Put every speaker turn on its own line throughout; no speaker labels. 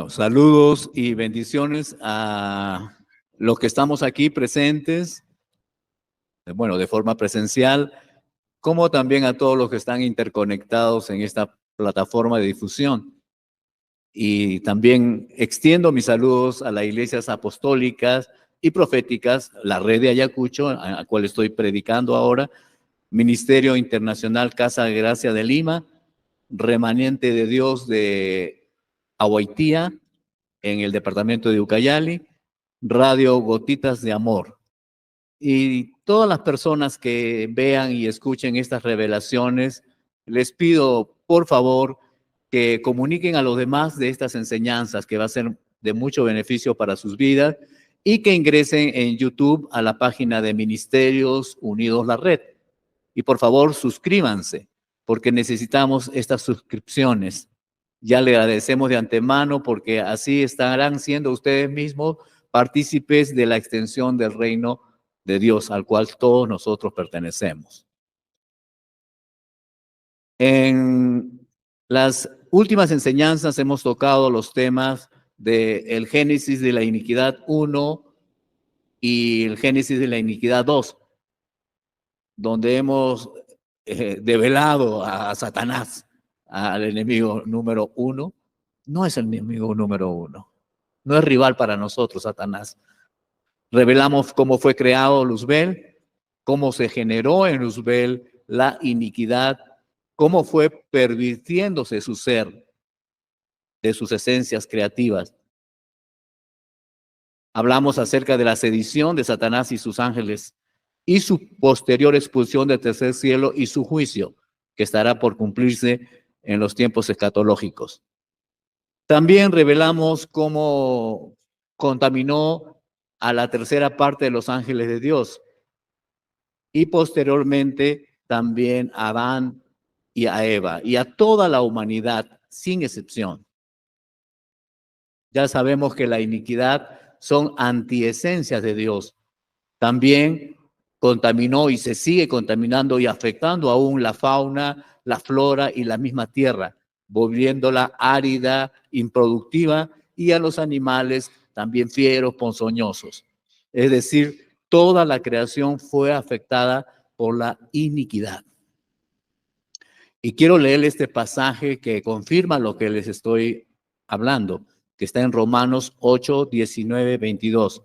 Bueno, saludos y bendiciones a los que estamos aquí presentes, bueno, de forma presencial, como también a todos los que están interconectados en esta plataforma de difusión. Y también extiendo mis saludos a las iglesias apostólicas y proféticas, la red de Ayacucho, a la cual estoy predicando ahora, Ministerio Internacional Casa de Gracia de Lima, Remanente de Dios de Ahuaitía, en el departamento de Ucayali, Radio Gotitas de Amor. Y todas las personas que vean y escuchen estas revelaciones, les pido, por favor, que comuniquen a los demás de estas enseñanzas, que va a ser de mucho beneficio para sus vidas, y que ingresen en YouTube a la página de Ministerios Unidos La Red. Y por favor, suscríbanse, porque necesitamos estas suscripciones. Ya le agradecemos de antemano, porque así estarán siendo ustedes mismos partícipes de la extensión del reino de Dios, al cual todos nosotros pertenecemos. En las últimas enseñanzas hemos tocado los temas del Génesis de la iniquidad 1 y el Génesis de la iniquidad 2, donde hemos develado a Satanás, al enemigo número 1. No es el enemigo número 1, no es rival para nosotros, Satanás. Revelamos cómo fue creado Luzbel, cómo se generó en Luzbel la iniquidad, cómo fue pervirtiéndose su ser, de sus esencias creativas. Hablamos acerca de la sedición de Satanás y sus ángeles y su posterior expulsión del tercer cielo y su juicio, que estará por cumplirse en los tiempos escatológicos. También revelamos cómo contaminó a la tercera parte de los ángeles de Dios y posteriormente también a Adán y a Eva y a toda la humanidad sin excepción. Ya sabemos que la iniquidad son antiesencias de Dios. También contaminó y se sigue contaminando y afectando aún la fauna, la flora y la misma tierra, volviéndola árida, improductiva, y a los animales también fieros, ponzoñosos. Es decir, toda la creación fue afectada por la iniquidad. Y quiero leer este pasaje que confirma lo que les estoy hablando, que está en Romanos 8, 19, 22.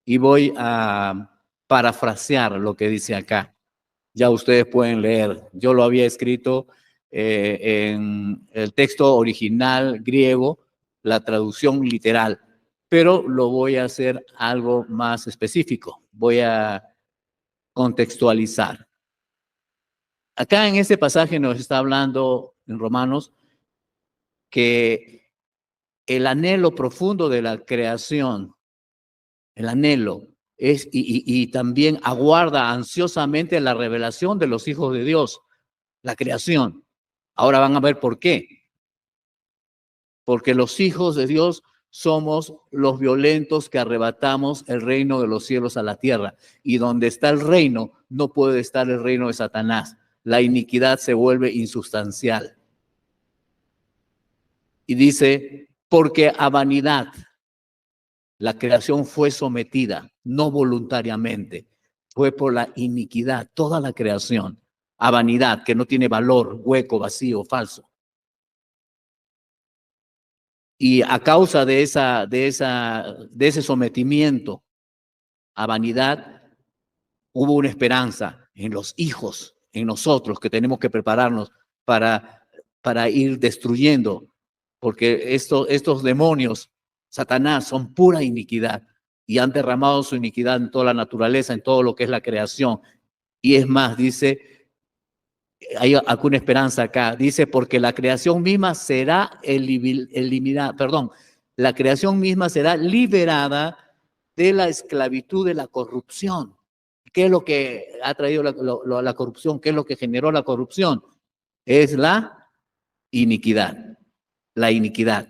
Y voy a parafrasear lo que dice acá. Ya ustedes pueden leer. Yo lo había escrito en el texto original griego, la traducción literal, pero lo voy a hacer algo más específico. Voy a contextualizar. Acá en este pasaje nos está hablando en Romanos que el anhelo profundo de la creación, el anhelo, y también aguarda ansiosamente la revelación de los hijos de Dios, la creación. Ahora van a ver por qué. Porque los hijos de Dios somos los violentos que arrebatamos el reino de los cielos a la tierra. Y donde está el reino, no puede estar el reino de Satanás. La iniquidad se vuelve insustancial. Y dice, porque a vanidad la creación fue sometida, no voluntariamente, fue por la iniquidad, toda la creación, a vanidad, que no tiene valor, hueco, vacío, falso. Y a causa de ese sometimiento a vanidad, hubo una esperanza en los hijos, en nosotros, que tenemos que prepararnos para ir destruyendo, porque estos demonios, Satanás, son pura iniquidad y han derramado su iniquidad en toda la naturaleza, en todo lo que es la creación. Y es más, dice, hay alguna esperanza acá, dice, porque la creación misma será eliminada, la creación misma será liberada de la esclavitud de la corrupción. ¿Qué es lo que ha traído la corrupción? ¿Qué es lo que generó la corrupción? Es la iniquidad, la iniquidad.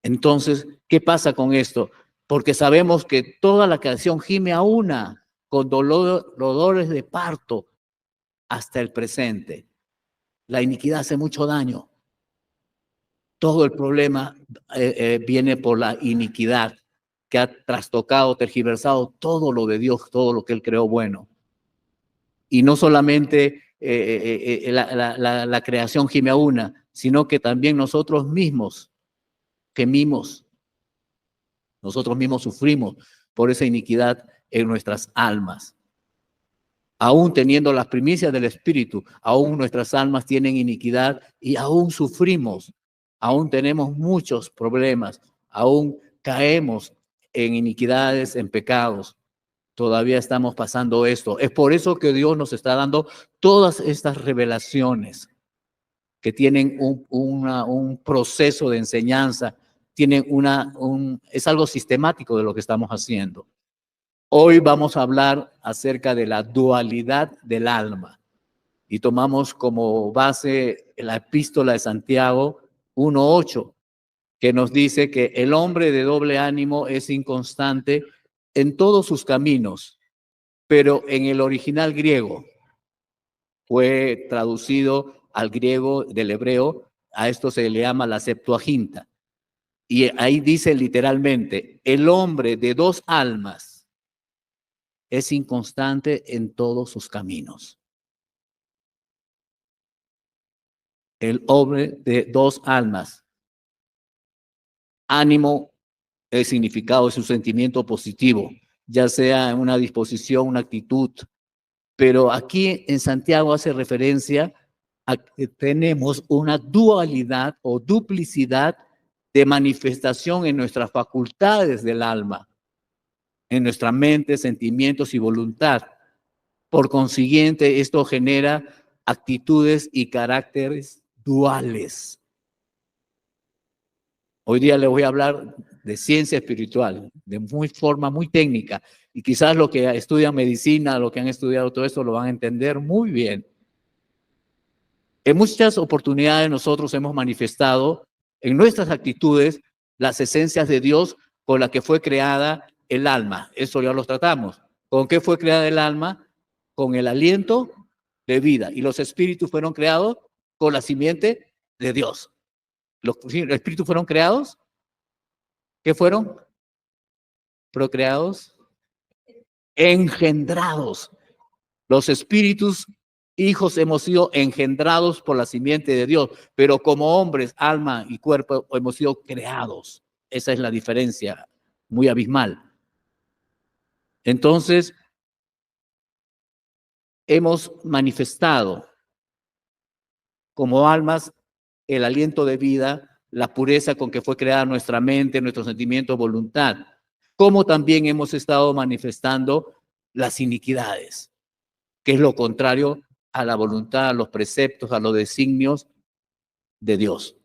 Entonces, ¿qué pasa con esto? Porque sabemos que toda la creación gime a una, con dolores de parto hasta el presente. La iniquidad hace mucho daño. Todo el problema viene por la iniquidad que ha trastocado, tergiversado todo lo de Dios, todo lo que Él creó bueno. Y no solamente la creación gime a una, sino que también nosotros mismos gemimos, nosotros mismos sufrimos por esa iniquidad en nuestras almas. Aún teniendo las primicias del Espíritu, aún nuestras almas tienen iniquidad y aún sufrimos, aún tenemos muchos problemas, aún caemos en iniquidades, en pecados. Todavía estamos pasando esto. Es por eso que Dios nos está dando todas estas revelaciones que tienen un proceso de enseñanza, tienen es algo sistemático de lo que estamos haciendo. Hoy vamos a hablar acerca de la dualidad del alma y tomamos como base la epístola de Santiago 1:8, que nos dice que el hombre de doble ánimo es inconstante en todos sus caminos, pero en el original griego fue traducido al griego del hebreo, a esto se le llama la Septuaginta, y ahí dice literalmente, el hombre de dos almas es inconstante en todos sus caminos. El hombre de dos almas. Ánimo, el significado es un sentimiento positivo, ya sea en una disposición, una actitud. Pero aquí en Santiago hace referencia a que tenemos una dualidad o duplicidad de manifestación en nuestras facultades del alma, en nuestra mente, sentimientos y voluntad. Por consiguiente, esto genera actitudes y caracteres duales. Hoy día les voy a hablar de ciencia espiritual, de forma muy técnica, y quizás los que estudian medicina, los que han estudiado todo esto, lo van a entender muy bien. En muchas oportunidades nosotros hemos manifestado en nuestras actitudes las esencias de Dios con las que fue creada el alma. Eso ya lo tratamos. ¿Con qué fue creada el alma? Con el aliento de vida. Y los espíritus fueron creados con la simiente de Dios. Los espíritus fueron creados. ¿Qué fueron? Procreados. Engendrados. Los espíritus, hijos, hemos sido engendrados por la simiente de Dios, pero como hombres, alma y cuerpo, hemos sido creados. Esa es la diferencia muy abismal. Entonces, hemos manifestado como almas el aliento de vida, la pureza con que fue creada nuestra mente, nuestros sentimientos, voluntad, como también hemos estado manifestando las iniquidades, que es lo contrario a la voluntad, a los preceptos, a los designios de Dios.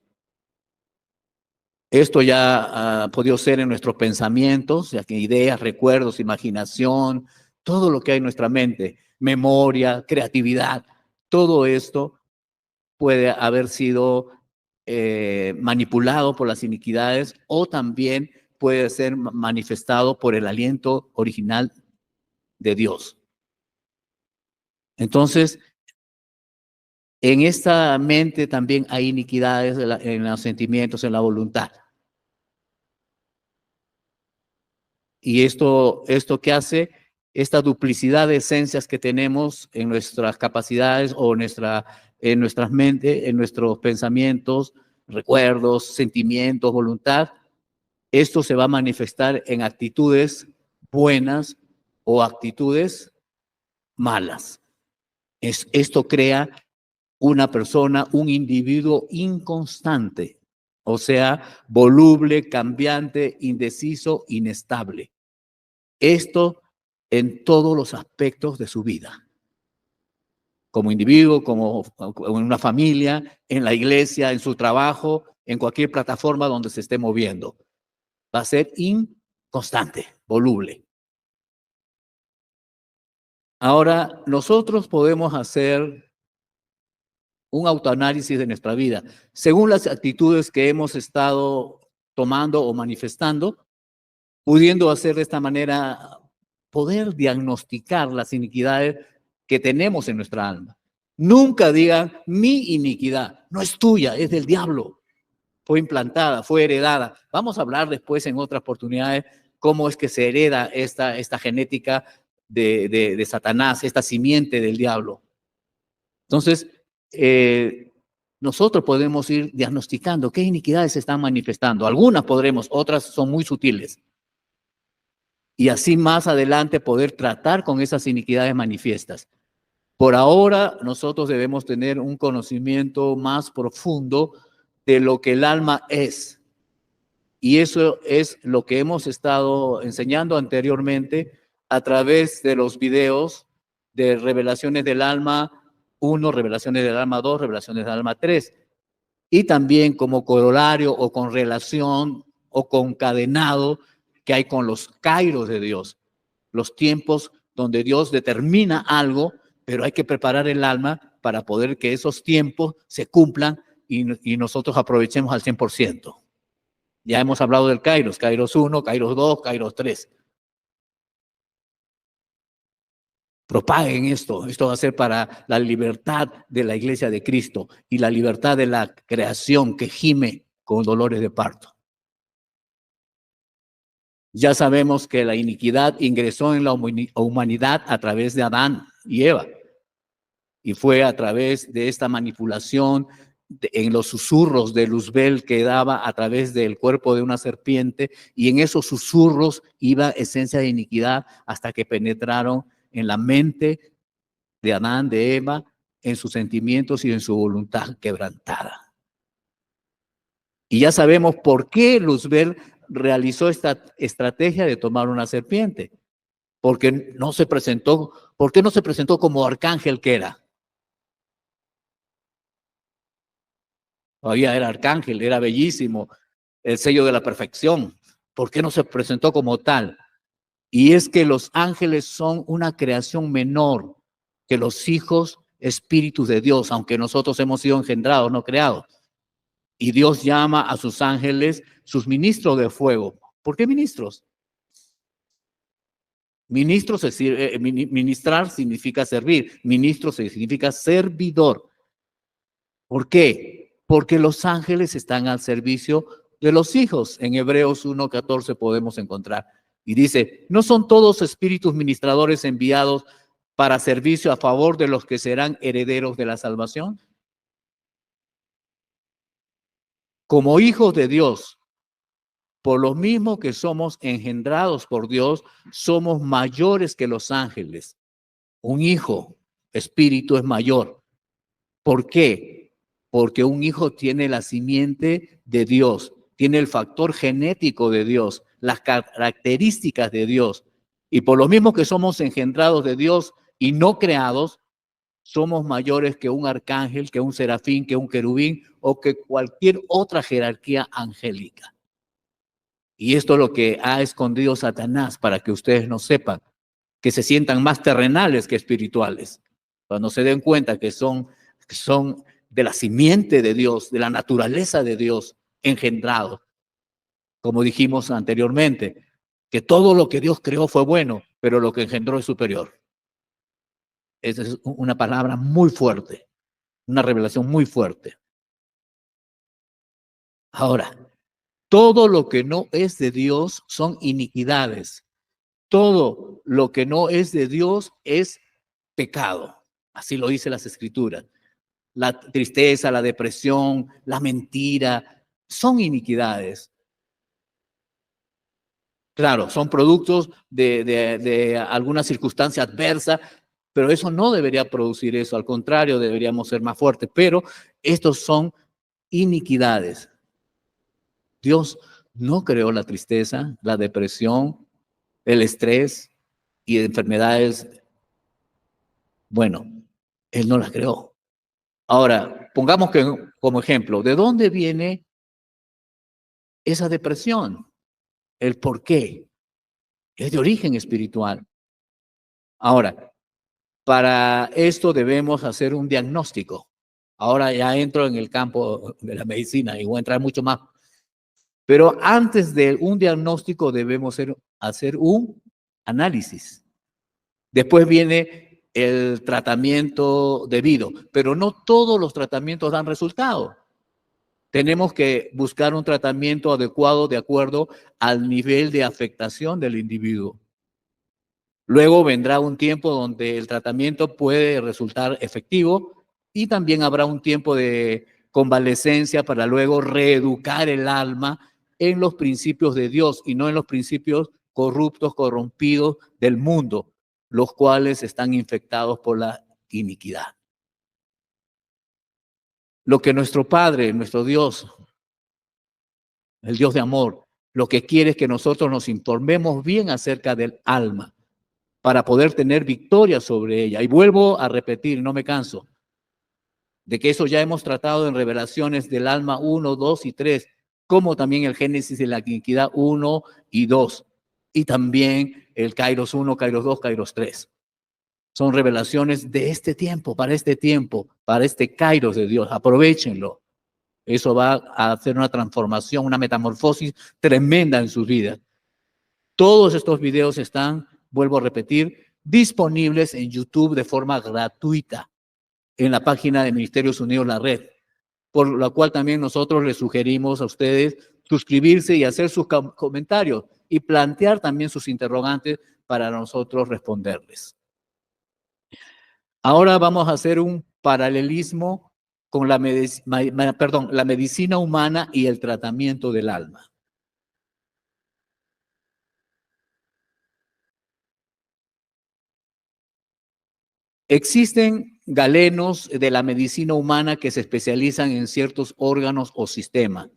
Esto ya ha podido ser en nuestros pensamientos, ya que ideas, recuerdos, imaginación, todo lo que hay en nuestra mente, memoria, creatividad, todo esto puede haber sido manipulado por las iniquidades o también puede ser manifestado por el aliento original de Dios. Entonces, en esta mente también hay iniquidades en los sentimientos, en la voluntad. Y esto ¿qué hace? Esta duplicidad de esencias que tenemos en nuestras capacidades o en nuestras mentes, en nuestros pensamientos, recuerdos, sentimientos, voluntad, esto se va a manifestar en actitudes buenas o actitudes malas. Esto crea una persona, un individuo inconstante, o sea, voluble, cambiante, indeciso, inestable. Esto en todos los aspectos de su vida. Como individuo, como en una familia, en la iglesia, en su trabajo, en cualquier plataforma donde se esté moviendo. Va a ser inconstante, voluble. Ahora, nosotros podemos hacer un autoanálisis de nuestra vida. Según las actitudes que hemos estado tomando o manifestando, pudiendo hacer de esta manera, poder diagnosticar las iniquidades que tenemos en nuestra alma. Nunca digan mi iniquidad, no es tuya, es del diablo. fue implantada, fue heredada. Vamos a hablar después en otras oportunidades cómo es que se hereda esta genética de Satanás, esta simiente del diablo. Entonces, nosotros podemos ir diagnosticando qué iniquidades se están manifestando. Algunas podremos, otras son muy sutiles. Y así más adelante poder tratar con esas iniquidades manifiestas. Por ahora, nosotros debemos tener un conocimiento más profundo de lo que el alma es. Y eso es lo que hemos estado enseñando anteriormente a través de los videos de Revelaciones del Alma 1, Revelaciones del Alma 2, Revelaciones del Alma 3. Y también como corolario o con relación o concadenado que hay con los kairos de Dios. Los tiempos donde Dios determina algo, pero hay que preparar el alma para poder que esos tiempos se cumplan y nosotros aprovechemos al 100%. Ya hemos hablado del Kairos, Kairos 1, Kairos 2, Kairos 3. Propaguen esto. Esto va a ser para la libertad de la iglesia de Cristo y la libertad de la creación que gime con dolores de parto. Ya sabemos que la iniquidad ingresó en la humanidad a través de Adán y Eva. Y fue a través de esta manipulación en los susurros de Luzbel que daba a través del cuerpo de una serpiente, y en esos susurros iba esencia de iniquidad hasta que penetraron en la mente de Adán, de Eva, en sus sentimientos y en su voluntad quebrantada. Y ya sabemos por qué Luzbel realizó esta estrategia de tomar una serpiente. ¿Por qué no se presentó como arcángel que era? Todavía era arcángel, era bellísimo, el sello de la perfección. ¿Por qué no se presentó como tal? Y es que los ángeles son una creación menor que los hijos espíritus de Dios, aunque nosotros hemos sido engendrados, no creados. Y Dios llama a sus ángeles sus ministros de fuego. ¿Por qué ministros? Ministros es decir, ministrar significa servir, ministro significa servidor. ¿Por qué? Porque los ángeles están al servicio de los hijos. En Hebreos 1:14 podemos encontrar. Y dice, ¿no son todos espíritus ministradores enviados para servicio a favor de los que serán herederos de la salvación? Como hijos de Dios, por lo mismo que somos engendrados por Dios, somos mayores que los ángeles. Un hijo, espíritu, es mayor. ¿Por qué? Porque un hijo tiene la simiente de Dios, tiene el factor genético de Dios, las características de Dios. Y por lo mismo que somos engendrados de Dios y no creados, somos mayores que un arcángel, que un serafín, que un querubín o que cualquier otra jerarquía angélica. Y esto es lo que ha escondido Satanás para que ustedes no sepan, que se sientan más terrenales que espirituales. Cuando se den cuenta que son de la simiente de Dios, de la naturaleza de Dios, engendrados. Como dijimos anteriormente, que todo lo que Dios creó fue bueno, pero lo que engendró es superior. Esa es una palabra muy fuerte, una revelación muy fuerte. Ahora, todo lo que no es de Dios son iniquidades. Todo lo que no es de Dios es pecado. Así lo dice las Escrituras. La tristeza, la depresión, la mentira, son iniquidades. Claro, son productos de alguna circunstancia adversa, pero eso no debería producir eso. Al contrario, deberíamos ser más fuertes. Pero estos son iniquidades. Dios no creó la tristeza, la depresión, el estrés y enfermedades. Bueno, Él no las creó. Ahora, pongamos que como ejemplo, ¿de dónde viene esa depresión? El por qué. Es de origen espiritual. Ahora, para esto debemos hacer un diagnóstico. Ahora ya entro en el campo de la medicina y voy a entrar mucho más. Pero antes de un diagnóstico debemos hacer un análisis. Después viene el tratamiento debido, pero no todos los tratamientos dan resultado. Tenemos que buscar un tratamiento adecuado de acuerdo al nivel de afectación del individuo. Luego vendrá un tiempo donde el tratamiento puede resultar efectivo y también habrá un tiempo de convalecencia para luego reeducar el alma en los principios de Dios y no en los principios corruptos, corrompidos del mundo, los cuales están infectados por la iniquidad. Lo que nuestro Padre, nuestro Dios, el Dios de amor, lo que quiere es que nosotros nos informemos bien acerca del alma para poder tener victoria sobre ella. Y vuelvo a repetir, no me canso, de que eso ya hemos tratado en revelaciones del alma 1, 2 y 3, como también el Génesis de la iniquidad 1 y 2, y también el Kairos 1, Kairos 2, Kairos 3. Son revelaciones de este tiempo, para este Kairos de Dios. Aprovechenlo. Eso va a hacer una transformación, una metamorfosis tremenda en sus vidas. Todos estos videos están, vuelvo a repetir, disponibles en YouTube de forma gratuita en la página de Ministerios Unidos La Red, por la cual también nosotros les sugerimos a ustedes suscribirse y hacer sus comentarios y plantear también sus interrogantes para nosotros responderles. Ahora vamos a hacer un paralelismo con la medicina humana y el tratamiento del alma. Existen galenos de la medicina humana que se especializan en ciertos órganos o sistemas,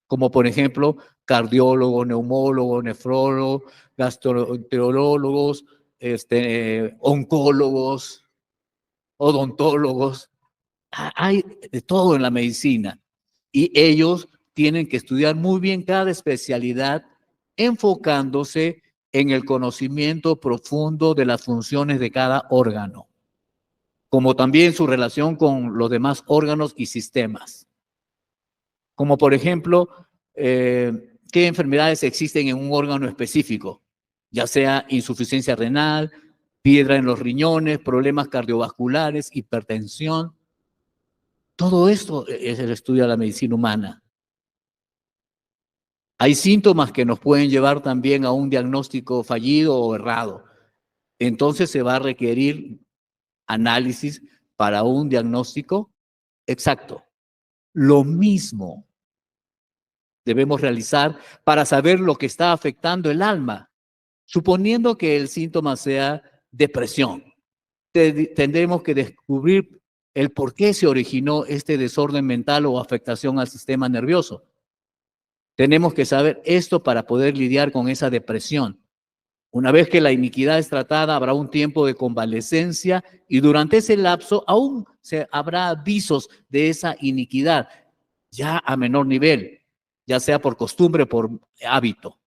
como por ejemplo cardiólogos, neumólogos, nefrólogos, gastroenterólogos, oncólogos, odontólogos. Hay de todo en la medicina y ellos tienen que estudiar muy bien cada especialidad enfocándose en el conocimiento profundo de las funciones de cada órgano, como también su relación con los demás órganos y sistemas. Como por ejemplo, qué enfermedades existen en un órgano específico, ya sea insuficiencia renal, piedra en los riñones, problemas cardiovasculares, hipertensión. Todo esto es el estudio de la medicina humana. Hay síntomas que nos pueden llevar también a un diagnóstico fallido o errado. Entonces se va a requerir análisis para un diagnóstico exacto. Lo mismo debemos realizar para saber lo que está afectando el alma. Suponiendo que el síntoma sea depresión, tendremos que descubrir el por qué se originó este desorden mental o afectación al sistema nervioso. Tenemos que saber esto para poder lidiar con esa depresión. Una vez que la iniquidad es tratada, habrá un tiempo de convalecencia y durante ese lapso aún habrá avisos de esa iniquidad, ya a menor nivel, ya sea por costumbre o por hábito,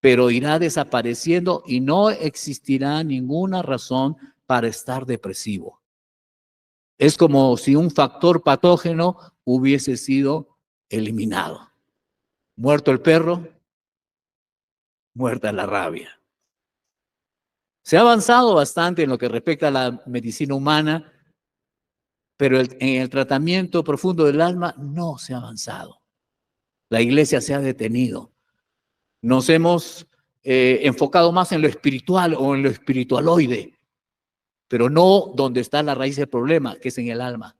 pero irá desapareciendo y no existirá ninguna razón para estar depresivo. Es como si un factor patógeno hubiese sido eliminado. Muerto el perro, muerta la rabia. Se ha avanzado bastante en lo que respecta a la medicina humana, pero en el tratamiento profundo del alma no se ha avanzado. La iglesia se ha detenido. Nos hemos enfocado más en lo espiritual o en lo espiritualoide, pero no donde está la raíz del problema, que es en el alma.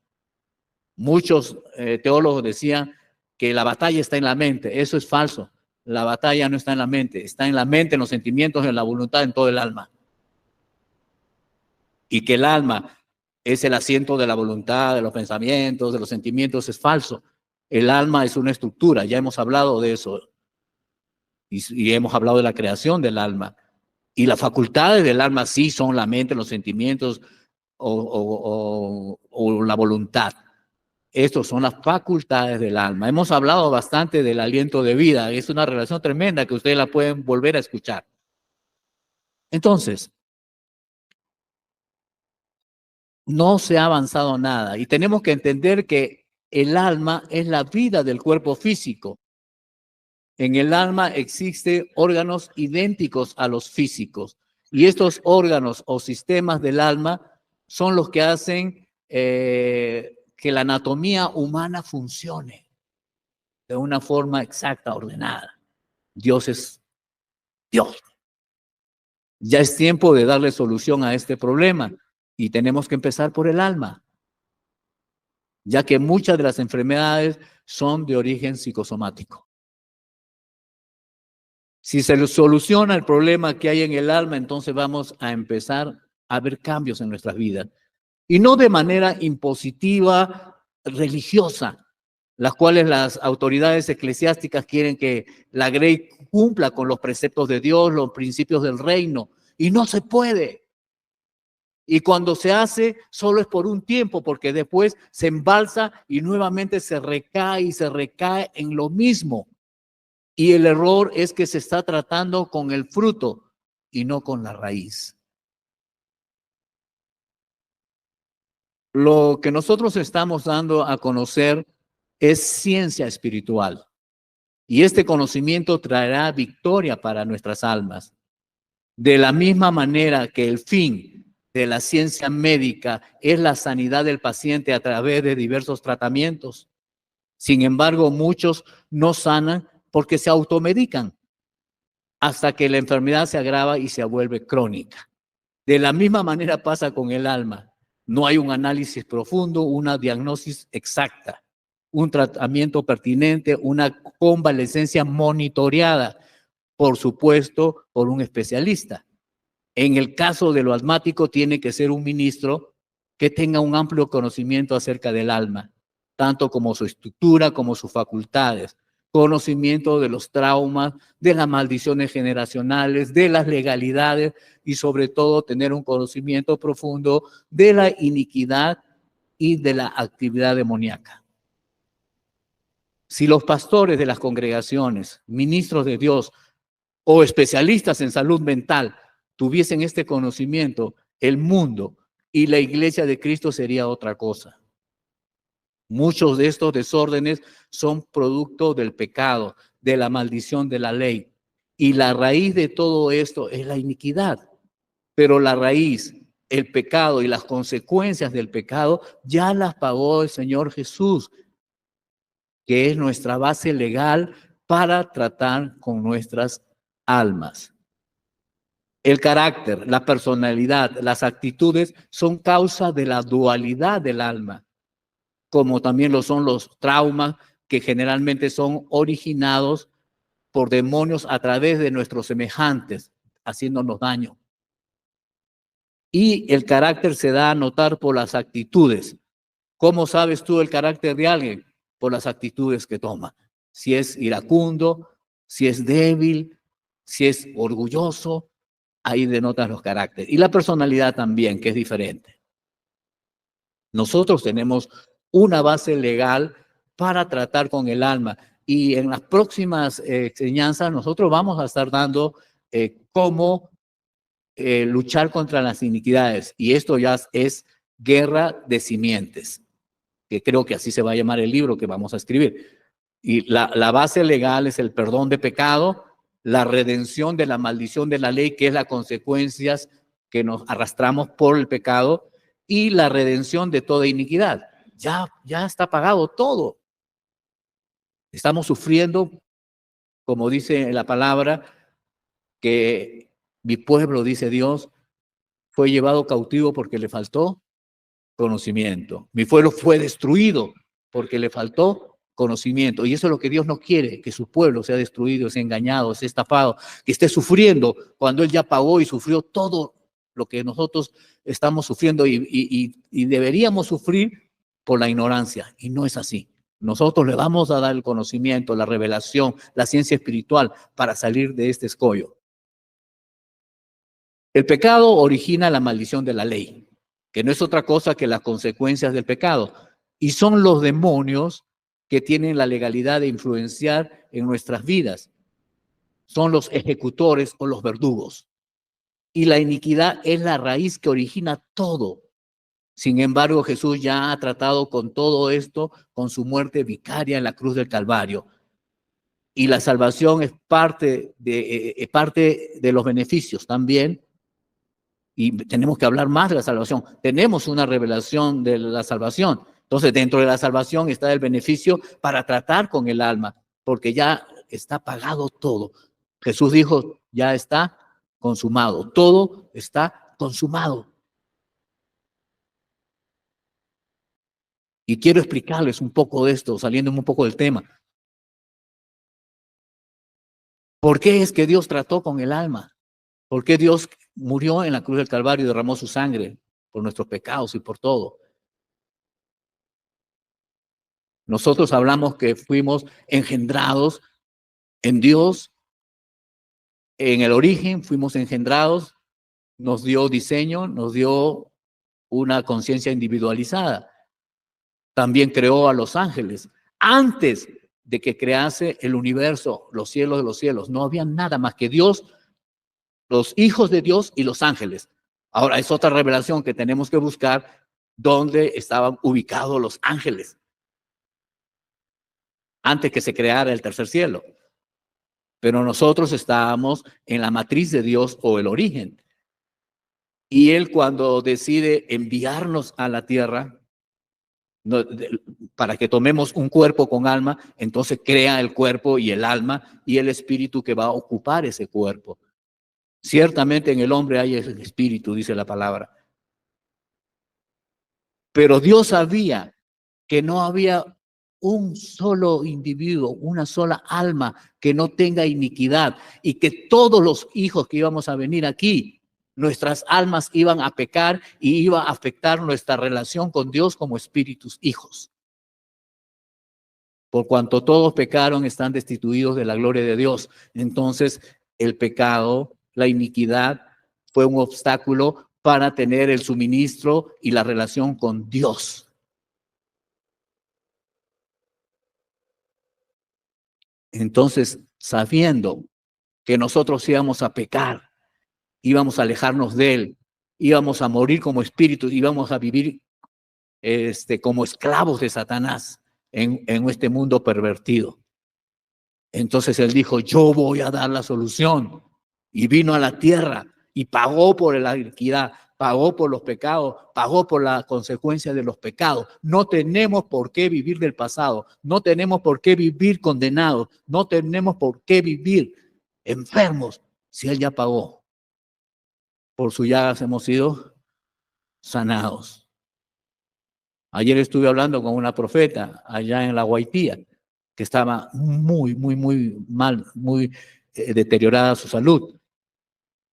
Muchos teólogos decían que la batalla está en la mente. Eso es falso. La batalla no está en la mente, está en la mente, en los sentimientos, en la voluntad, en todo el alma. Y que el alma es el asiento de la voluntad, de los pensamientos, de los sentimientos, es falso. El alma es una estructura, ya hemos hablado de eso. Y hemos hablado de la creación del alma. Y las facultades del alma sí son la mente, los sentimientos o la voluntad. Estas son las facultades del alma. Hemos hablado bastante del aliento de vida. Es una relación tremenda que ustedes la pueden volver a escuchar. Entonces, no se ha avanzado nada y tenemos que entender que el alma es la vida del cuerpo físico. En el alma existen órganos idénticos a los físicos y estos órganos o sistemas del alma son los que hacen que la anatomía humana funcione. de una forma exacta, ordenada. Dios es Dios. Ya es tiempo de darle solución a este problema y tenemos que empezar por el alma, ya que muchas de las enfermedades son de origen psicosomático. Si se soluciona el problema que hay en el alma, entonces vamos a empezar a ver cambios en nuestras vidas. Y no de manera impositiva, religiosa, las cuales las autoridades eclesiásticas quieren que la Grey cumpla con los preceptos de Dios, los principios del reino, y no se puede. Y cuando se hace, solo es por un tiempo, porque después se embalsa y nuevamente se recae y se recae en lo mismo. Y el error es que se está tratando con el fruto y no con la raíz. Lo que nosotros estamos dando a conocer es ciencia espiritual. Y este conocimiento traerá victoria para nuestras almas. De la misma manera que el fin de la ciencia médica es la sanidad del paciente a través de diversos tratamientos. Sin embargo, muchos no sanan porque se automedican hasta que la enfermedad se agrava y se vuelve crónica. De la misma manera pasa con el alma. No hay un análisis profundo, una diagnosis exacta, un tratamiento pertinente, una convalecencia monitoreada, por supuesto, por un especialista. En el caso de lo asmático, tiene que ser un ministro que tenga un amplio conocimiento acerca del alma, tanto como su estructura como sus facultades, conocimiento de los traumas, de las maldiciones generacionales, de las legalidades y sobre todo tener un conocimiento profundo de la iniquidad y de la actividad demoníaca. Si los pastores de las congregaciones, ministros de Dios o especialistas en salud mental tuviesen este conocimiento, el mundo y la iglesia de Cristo sería otra cosa. Muchos de estos desórdenes son producto del pecado, de la maldición de la ley. Y la raíz de todo esto es la iniquidad. Pero la raíz, el pecado y las consecuencias del pecado ya las pagó el Señor Jesús, que es nuestra base legal para tratar con nuestras almas. El carácter, la personalidad, las actitudes son causa de la dualidad del alma, como también lo son los traumas que generalmente son originados por demonios a través de nuestros semejantes, haciéndonos daño. Y el carácter se da a notar por las actitudes. ¿Cómo sabes tú el carácter de alguien? Por las actitudes que toma. Si es iracundo, si es débil, si es orgulloso, ahí denotan los caracteres. Y la personalidad también, que es diferente. Nosotros tenemos una base legal para tratar con el alma. Y en las próximas enseñanzas nosotros vamos a estar dando cómo luchar contra las iniquidades. Y esto ya es guerra de simientes, que creo que así se va a llamar el libro que vamos a escribir. Y la base legal es el perdón de pecado, la redención de la maldición de la ley, que es las consecuencias que nos arrastramos por el pecado, y la redención de toda iniquidad. Ya está pagado todo. Estamos sufriendo, como dice la palabra, que mi pueblo, dice Dios, fue llevado cautivo porque le faltó conocimiento. Mi pueblo fue destruido porque le faltó conocimiento. Y eso es lo que Dios no quiere, que su pueblo sea destruido, sea engañado, sea estafado, que esté sufriendo cuando Él ya pagó y sufrió todo lo que nosotros estamos sufriendo y deberíamos sufrir por la ignorancia. Y no es así. Nosotros le vamos a dar el conocimiento, la revelación, la ciencia espiritual para salir de este escollo. El pecado origina la maldición de la ley, que no es otra cosa que las consecuencias del pecado. Y son los demonios que tienen la legalidad de influenciar en nuestras vidas. Son los ejecutores o los verdugos. Y la iniquidad es la raíz que origina todo. Sin embargo, Jesús ya ha tratado con todo esto con su muerte vicaria en la cruz del Calvario. Y la salvación es parte de los beneficios también. Y tenemos que hablar más de la salvación. Tenemos una revelación de la salvación. Entonces, dentro de la salvación está el beneficio para tratar con el alma. porque ya está pagado todo. Jesús dijo, ya está consumado, todo está consumado. Y quiero explicarles un poco de esto, saliendo un poco del tema. ¿Por qué es que Dios trató con el alma? ¿Por qué Dios murió en la cruz del Calvario y derramó su sangre por nuestros pecados y por todo? Nosotros hablamos que fuimos engendrados en Dios, en el origen fuimos engendrados, nos dio diseño, nos dio una conciencia individualizada. También creó a los ángeles. Antes de que crease el universo, los cielos de los cielos, no había nada más que Dios, los hijos de Dios y los ángeles. Ahora es otra revelación que tenemos que buscar dónde estaban ubicados los ángeles antes que se creara el tercer cielo. Pero nosotros estábamos en la matriz de Dios o el origen. Y Él cuando decide enviarnos a la tierra, para que tomemos un cuerpo con alma, entonces crea el cuerpo y el alma y el espíritu que va a ocupar ese cuerpo. Ciertamente en el hombre hay el espíritu, dice la palabra. Pero Dios sabía que no había un solo individuo, una sola alma que no tenga iniquidad y que todos los hijos que íbamos a venir aquí, nuestras almas iban a pecar y iba a afectar nuestra relación con Dios como espíritus hijos. Por cuanto todos pecaron, están destituidos de la gloria de Dios. Entonces, el pecado, la iniquidad, fue un obstáculo para tener el suministro y la relación con Dios. Entonces, sabiendo que nosotros íbamos a pecar, íbamos a alejarnos de Él, íbamos a morir como espíritus, íbamos a vivir como esclavos de Satanás en este mundo pervertido. Entonces Él dijo, yo voy a dar la solución. Y vino a la tierra y pagó por la iniquidad, pagó por los pecados, pagó por la consecuencia de los pecados. No tenemos por qué vivir del pasado, no tenemos por qué vivir condenados, no tenemos por qué vivir enfermos si Él ya pagó. Por sus llagas hemos sido sanados. Ayer estuve hablando con una profeta allá en la Guaitía, que estaba muy mal, muy deteriorada su salud.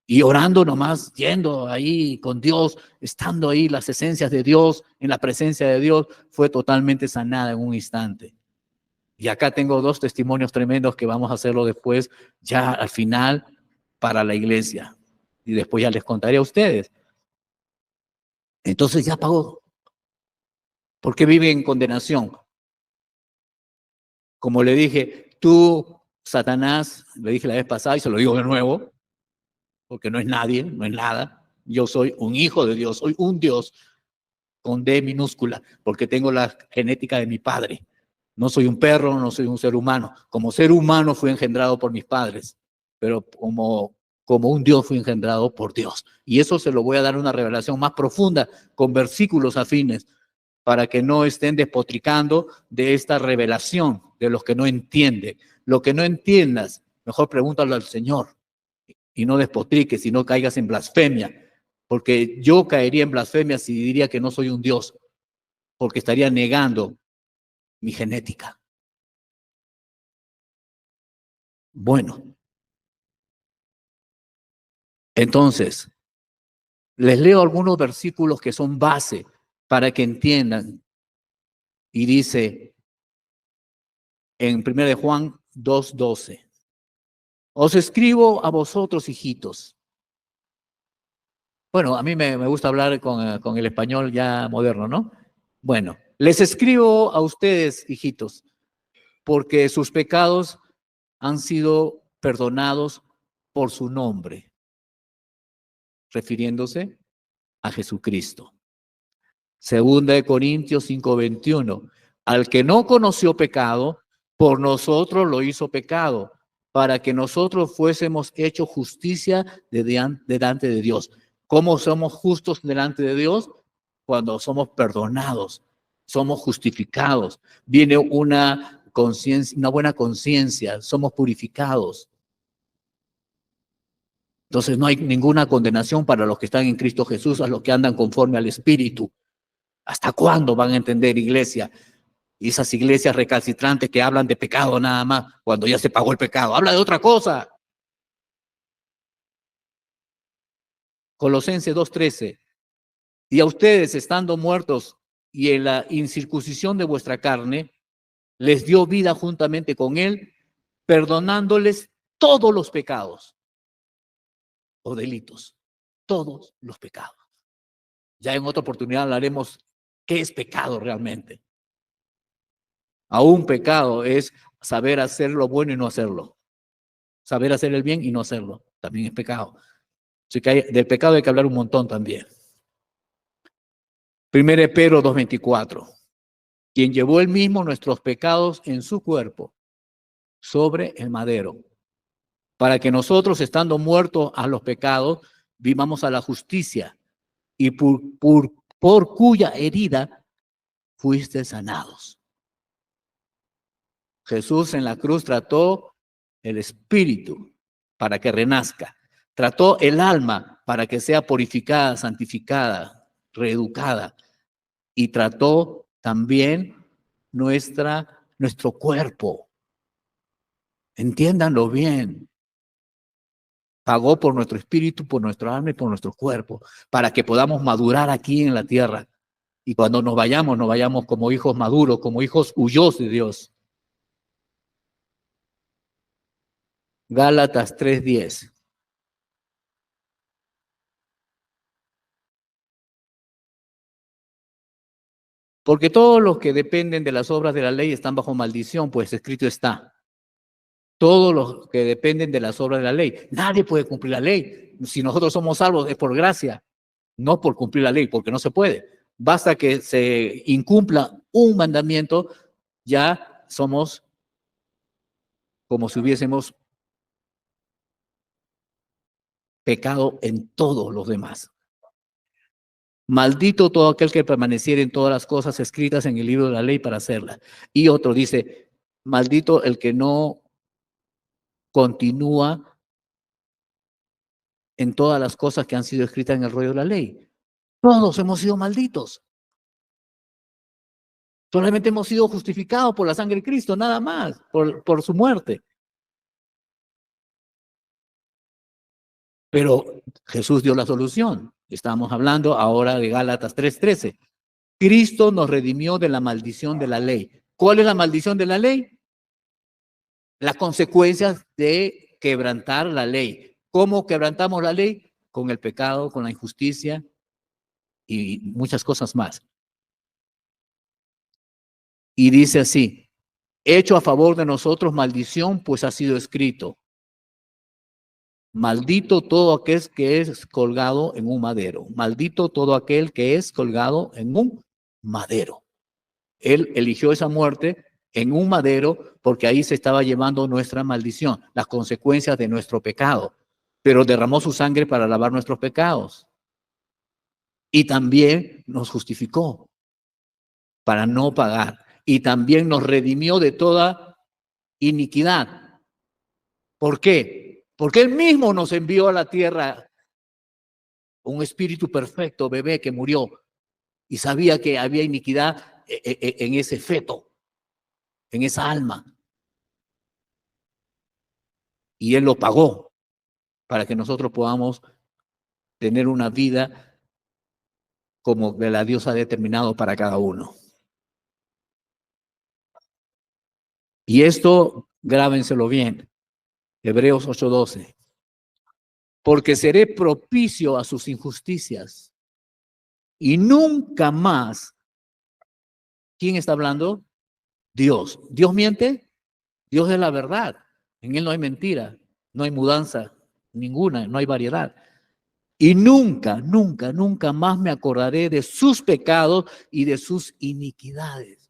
Y orando nomás, yendo ahí con Dios, estando ahí las esencias de Dios, en la presencia de Dios, fue totalmente sanada en un instante. Y acá tengo 2 testimonios tremendos que vamos a hacerlo después, ya al final, para la iglesia. Y después ya les contaré a ustedes. Entonces ya pagó. ¿Por qué vive en condenación? Como le dije, tú, Satanás, le dije la vez pasada y se lo digo de nuevo, porque no es nadie, no es nada. Yo soy un hijo de Dios, soy un Dios con D minúscula, porque tengo la genética de mi padre. No soy un perro, no soy un ser humano. Como ser humano fui engendrado por mis padres, pero como un Dios fui engendrado por Dios. Y eso se lo voy a dar una revelación más profunda con versículos afines para que no estén despotricando de esta revelación de los que no entienden. Lo que no entiendas, mejor pregúntalo al Señor y no despotriques y no caigas en blasfemia, porque yo caería en blasfemia si diría que no soy un Dios, porque estaría negando mi genética. Bueno, entonces, les leo algunos versículos que son base para que entiendan. Y dice en 1 de Juan 2:12, os escribo a vosotros, hijitos. Bueno, a mí me gusta hablar con el español ya moderno, ¿no? Bueno, les escribo a ustedes, hijitos, porque sus pecados han sido perdonados por su nombre, refiriéndose a Jesucristo. Segunda de Corintios 5:21, al que no conoció pecado, por nosotros lo hizo pecado, para que nosotros fuésemos hechos justicia delante de Dios. ¿Cómo somos justos delante de Dios? Cuando somos perdonados, somos justificados. Viene una una buena conciencia, somos purificados. Entonces no hay ninguna condenación para los que están en Cristo Jesús, a los que andan conforme al Espíritu. ¿Hasta cuándo van a entender, iglesia? Y esas iglesias recalcitrantes que hablan de pecado nada más, cuando ya se pagó el pecado. Habla de otra cosa. Colosenses 2:13. Y a ustedes, estando muertos y en la incircuncisión de vuestra carne, les dio vida juntamente con él, perdonándoles todos los pecados o delitos, todos los pecados. Ya en otra oportunidad hablaremos qué es pecado realmente. Aún pecado es saber hacer lo bueno y no hacerlo. Saber hacer el bien y no hacerlo. También es pecado. Así que del pecado hay que hablar un montón también. 1 Pedro 2:24. Quien llevó él mismo nuestros pecados en su cuerpo sobre el madero, para que nosotros, estando muertos a los pecados, vivamos a la justicia, y por cuya herida fuiste sanados. Jesús en la cruz trató el espíritu para que renazca, trató el alma para que sea purificada, santificada, reeducada, y trató también nuestro cuerpo. Entiéndanlo bien. Pagó por nuestro espíritu, por nuestro alma y por nuestro cuerpo, para que podamos madurar aquí en la tierra. Y cuando nos vayamos como hijos maduros, como hijos huyos de Dios. Gálatas 3:10. Porque todos los que dependen de las obras de la ley están bajo maldición, pues escrito está. Todos los que dependen de las obras de la ley. Nadie puede cumplir la ley. Si nosotros somos salvos es por gracia, no por cumplir la ley, porque no se puede. Basta que se incumpla un mandamiento, ya somos como si hubiésemos pecado en todos los demás. Maldito todo aquel que permaneciera en todas las cosas escritas en el libro de la ley para hacerlas. Y otro dice, maldito el que no continúa en todas las cosas que han sido escritas en el rollo de la ley. Todos hemos sido malditos. Solamente hemos sido justificados por la sangre de Cristo, nada más, por su muerte. Pero Jesús dio la solución. Estamos hablando ahora de Gálatas 3:13. Cristo nos redimió de la maldición de la ley. ¿Cuál es la maldición de la ley? Las consecuencias de quebrantar la ley. ¿Cómo quebrantamos la ley? Con el pecado, con la injusticia y muchas cosas más. Y dice así, hecho a favor de nosotros maldición, pues ha sido escrito. Maldito todo aquel que es colgado en un madero. Maldito todo aquel que es colgado en un madero. Él eligió esa muerte en un madero porque ahí se estaba llevando nuestra maldición, las consecuencias de nuestro pecado. Pero derramó su sangre para lavar nuestros pecados. Y también nos justificó para no pagar. Y también nos redimió de toda iniquidad. ¿Por qué? Porque Él mismo nos envió a la tierra un espíritu perfecto, bebé que murió, y sabía que había iniquidad en ese feto, en esa alma. Y Él lo pagó para que nosotros podamos tener una vida como la Dios ha determinado para cada uno. Y esto, grábenselo bien, Hebreos 8:12. Porque seré propicio a sus injusticias y nunca más. ¿Quién está hablando? Dios. ¿Dios miente? Dios es la verdad. En Él no hay mentira, no hay mudanza ninguna, no hay variedad. Y nunca, nunca, nunca más me acordaré de sus pecados y de sus iniquidades.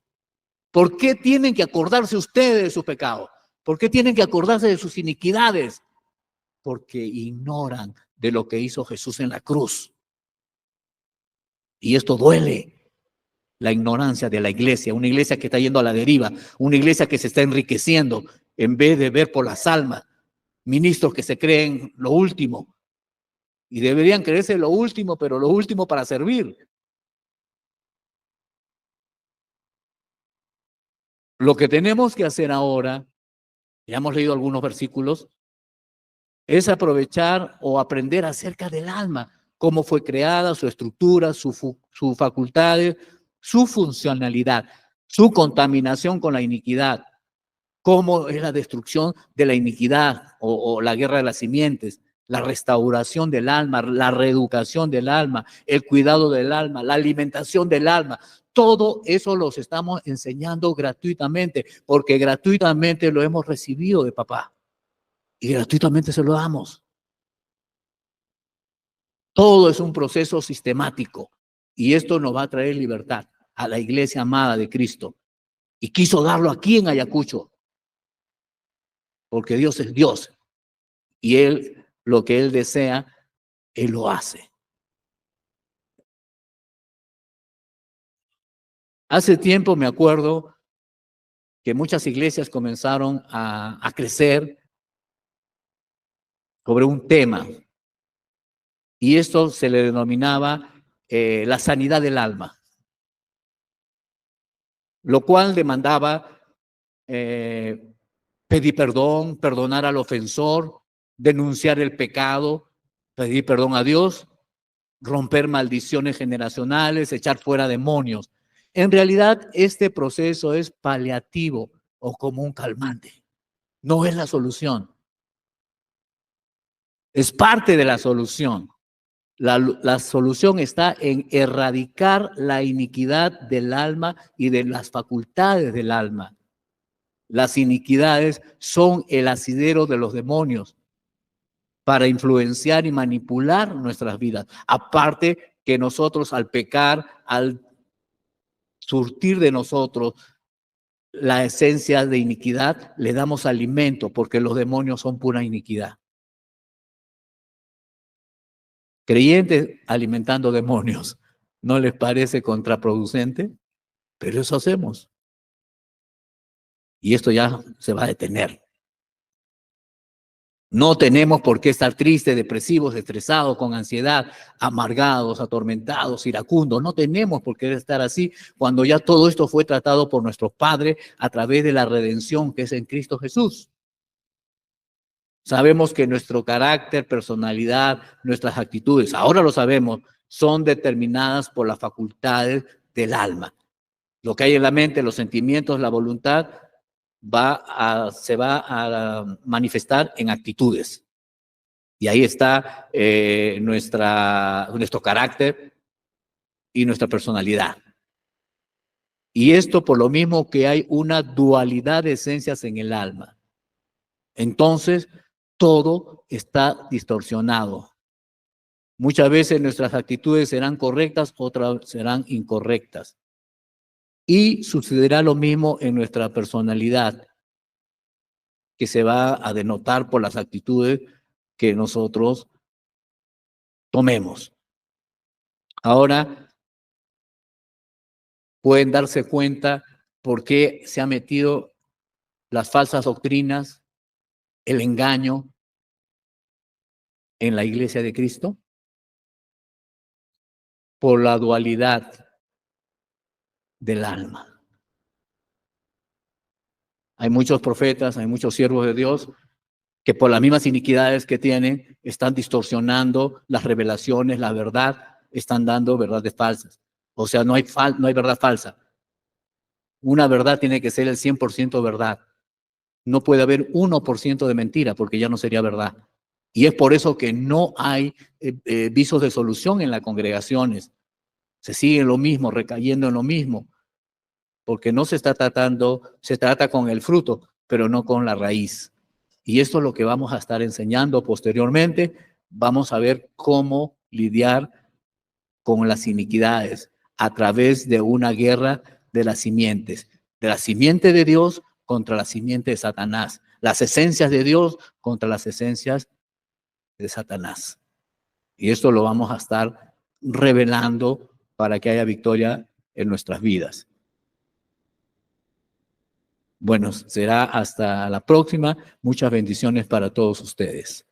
¿Por qué tienen que acordarse ustedes de sus pecados? ¿Por qué tienen que acordarse de sus iniquidades? Porque ignoran de lo que hizo Jesús en la cruz. Y esto duele. la ignorancia de la iglesia, una iglesia que está yendo a la deriva, una iglesia que se está enriqueciendo en vez de ver por las almas, ministros que se creen lo último y deberían creerse lo último, pero lo último para servir. Lo que tenemos que hacer ahora, ya hemos leído algunos versículos, es aprovechar o aprender acerca del alma, cómo fue creada, su estructura, sus facultades, su funcionalidad, su contaminación con la iniquidad, cómo es la destrucción de la iniquidad o la guerra de las simientes, la restauración del alma, la reeducación del alma, el cuidado del alma, la alimentación del alma. Todo eso los estamos enseñando gratuitamente, porque gratuitamente lo hemos recibido de papá y gratuitamente se lo damos. Todo es un proceso sistemático y esto nos va a traer libertad a la iglesia amada de Cristo. Y quiso darlo aquí en Ayacucho, porque Dios es Dios y Él, lo que Él desea, Él lo hace. Hace tiempo me acuerdo que muchas iglesias comenzaron a crecer sobre un tema y esto se le denominaba la sanidad del alma, lo cual demandaba pedir perdón, perdonar al ofensor, denunciar el pecado, pedir perdón a Dios, romper maldiciones generacionales, echar fuera demonios. En realidad, este proceso es paliativo o como un calmante. No es la solución. Es parte de la solución. La solución está en erradicar la iniquidad del alma y de las facultades del alma. Las iniquidades son el asidero de los demonios para influenciar y manipular nuestras vidas. Aparte que nosotros al pecar, al surtir de nosotros la esencia de iniquidad, le damos alimento porque los demonios son pura iniquidad. Creyentes alimentando demonios, ¿no les parece contraproducente? Pero eso hacemos. Y esto ya se va a detener. No tenemos por qué estar tristes, depresivos, estresados, con ansiedad, amargados, atormentados, iracundos. No tenemos por qué estar así cuando ya todo esto fue tratado por nuestro Padre a través de la redención que es en Cristo Jesús. Sabemos que nuestro carácter, personalidad, nuestras actitudes, ahora lo sabemos, son determinadas por las facultades del alma. Lo que hay en la mente, los sentimientos, la voluntad, se va a manifestar en actitudes. Y ahí está nuestro carácter y nuestra personalidad. Y esto por lo mismo que hay una dualidad de esencias en el alma. Entonces, todo está distorsionado. Muchas veces nuestras actitudes serán correctas, otras serán incorrectas. Y sucederá lo mismo en nuestra personalidad, que se va a denotar por las actitudes que nosotros tomemos. Ahora pueden darse cuenta por qué se han metido las falsas doctrinas, el engaño en la iglesia de Cristo, por la dualidad del alma. Hay muchos profetas, hay muchos siervos de Dios que por las mismas iniquidades que tienen están distorsionando las revelaciones, la verdad, están dando verdades falsas. O sea, no hay verdad falsa. Una verdad tiene que ser el 100% verdad. No puede haber 1% de mentira porque ya no sería verdad. Y es por eso que no hay visos de solución en las congregaciones. Se sigue lo mismo, recayendo en lo mismo, porque no se está tratando, se trata con el fruto, pero no con la raíz. Y esto es lo que vamos a estar enseñando posteriormente. Vamos a ver cómo lidiar con las iniquidades a través de una guerra de las simientes, de la simiente de Dios contra la simiente de Satanás, las esencias de Dios contra las esencias de Satanás. Y esto lo vamos a estar revelando para que haya victoria en nuestras vidas. Bueno, será hasta la próxima. Muchas bendiciones para todos ustedes.